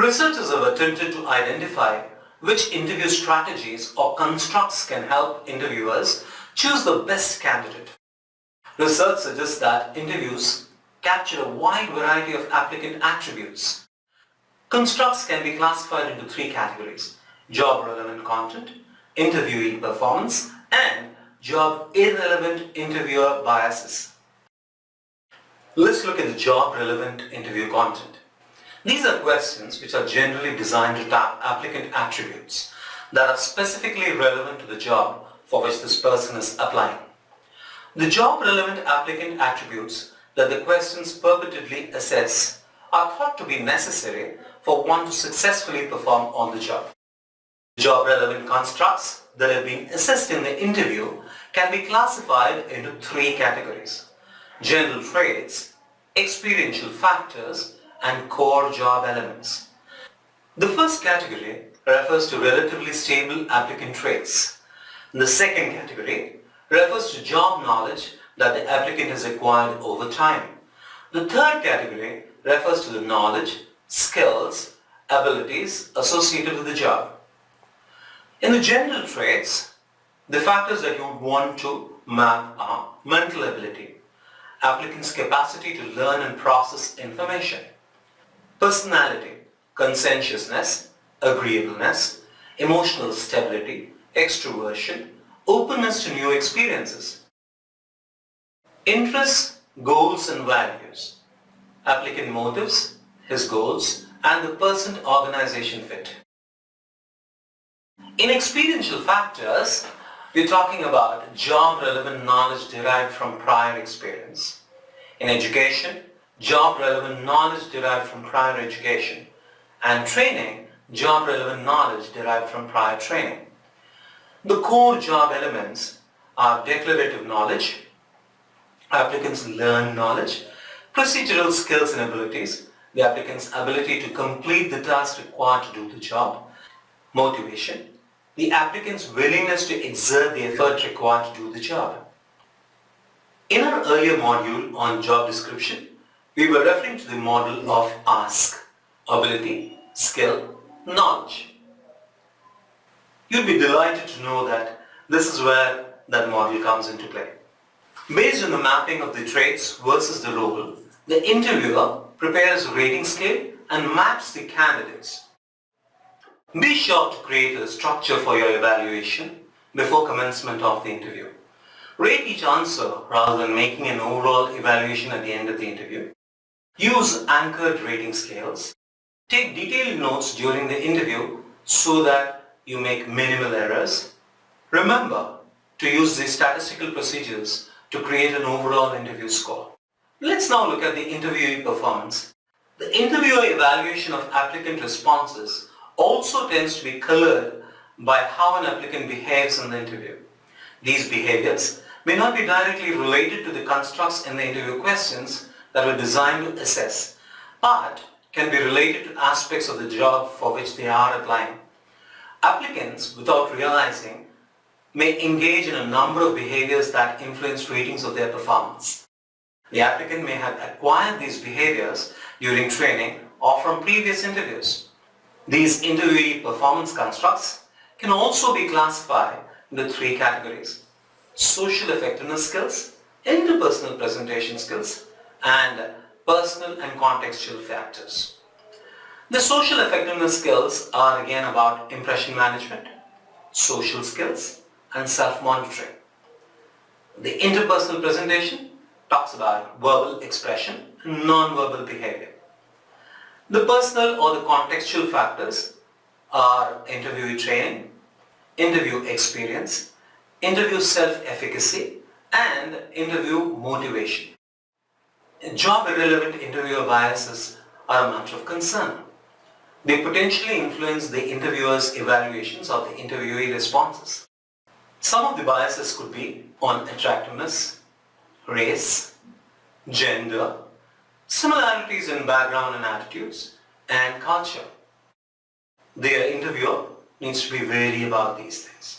Researchers have attempted to identify which interview strategies or constructs can help interviewers choose the best candidate. Research suggests that interviews capture a wide variety of applicant attributes. Constructs can be classified into three categories: job-relevant content, interviewee performance, and job-irrelevant interviewer biases. Let's look at the job-relevant interview content. These are questions which are generally designed to tap applicant attributes that are specifically relevant to the job for which this person is applying. The job-relevant applicant attributes that the questions purportedly assess are thought to be necessary for one to successfully perform on the job. Job-relevant constructs that have been assessed in the interview can be classified into three categories: general traits, experiential factors, and core job elements. The first category refers to relatively stable applicant traits. The second category refers to job knowledge that the applicant has acquired over time. The third category refers to the knowledge, skills, abilities associated with the job. In the general traits, the factors that you would want to map are mental ability, applicant's capacity to learn and process information, personality, conscientiousness, agreeableness, emotional stability, extroversion, openness to new experiences, interests, goals and values, applicant motives, his goals, and the person-organization fit. In experiential factors, we're talking about job-relevant knowledge derived from prior experience. In education, job-relevant knowledge derived from prior education. And training, job-relevant knowledge derived from prior training. The core job elements are declarative knowledge, applicants' learned knowledge, procedural skills and abilities, the applicant's ability to complete the task required to do the job, motivation, the applicant's willingness to exert the effort required to do the job. In our earlier module on job description, we were referring to the model of ASK, ability, skill, knowledge. You'll be delighted to know that this is where that model comes into play. Based on the mapping of the traits versus the role, the interviewer prepares a rating scale and maps the candidates. Be sure to create a structure for your evaluation before commencement of the interview. Rate each answer rather than making an overall evaluation at the end of the interview. Use anchored rating scales. Take detailed notes during the interview so that you make minimal errors. Remember to use these statistical procedures to create an overall interview score. Let's now look at the interviewee performance. The interviewer evaluation of applicant responses also tends to be colored by how an applicant behaves in the interview. These behaviors may not be directly related to the constructs in the interview questions that were designed to assess, but can be related to aspects of the job for which they are applying. Applicants, without realizing, may engage in a number of behaviors that influence ratings of their performance. The applicant may have acquired these behaviors during training or from previous interviews. These interviewee performance constructs can also be classified into three categories: social effectiveness skills, interpersonal presentation skills, and personal and contextual factors. The social effectiveness skills are again about impression management, social skills, and self-monitoring. The interpersonal presentation talks about verbal expression and non-verbal behavior. The personal or the contextual factors are interviewee training, interview experience, interview self-efficacy, and interview motivation. Job-irrelevant interviewer biases are a matter of concern. They potentially influence the interviewer's evaluations of the interviewee responses. Some of the biases could be on attractiveness, race, gender, similarities in background and attitudes, and culture. The interviewer needs to be wary about these things.